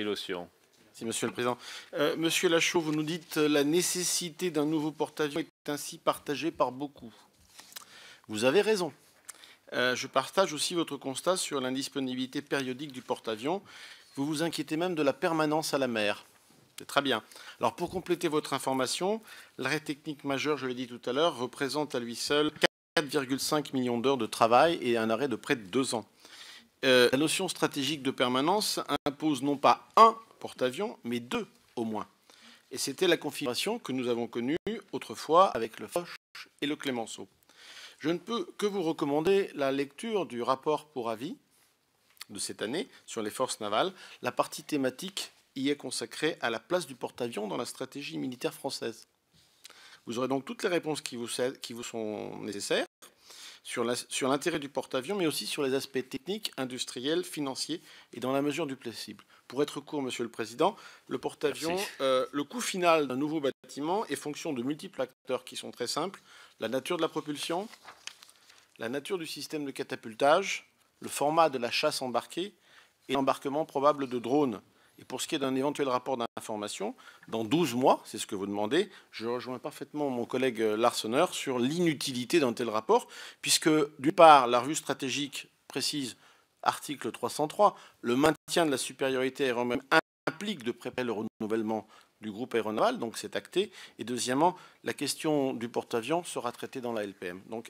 Lotion. Merci, Monsieur le Président. Monsieur Lachaud, vous nous dites la nécessité d'un nouveau porte-avions est ainsi partagée par beaucoup. Vous avez raison. Je partage aussi votre constat sur l'indisponibilité périodique du porte-avions. Vous vous inquiétez même de la permanence à la mer. C'est très bien. Alors, pour compléter votre information, l'arrêt technique majeur, je l'ai dit tout à l'heure, représente à lui seul 4,5 millions d'heures de travail et un arrêt de près de 2 ans. La notion stratégique de permanence impose non pas un porte-avions, mais 2 au moins. Et c'était la configuration que nous avons connue autrefois avec le Foch et le Clemenceau. Je ne peux que vous recommander la lecture du rapport pour avis de cette année sur les forces navales. La partie thématique y est consacrée à la place du porte-avions dans la stratégie militaire française. Vous aurez donc toutes les réponses qui vous sont nécessaires sur l'intérêt du porte-avions, mais aussi sur les aspects techniques, industriels, financiers et dans la mesure du possible. Pour être court, Monsieur le Président, le porte-avions, le coût final d'un nouveau bâtiment est fonction de multiples acteurs qui sont très simples. La nature de la propulsion, la nature du système de catapultage, le format de la chasse embarquée et l'embarquement probable de drones. Et pour ce qui est d'un éventuel rapport d'information, dans 12 mois, c'est ce que vous demandez, je rejoins parfaitement mon collègue Larsonneur sur l'inutilité d'un tel rapport, puisque d'une part, la revue stratégique précise, article 303, le maintien de la supériorité aéronavale implique de préparer le renouvellement du groupe aéronaval, donc c'est acté. Et deuxièmement, la question du porte-avions sera traitée dans la LPM. Donc,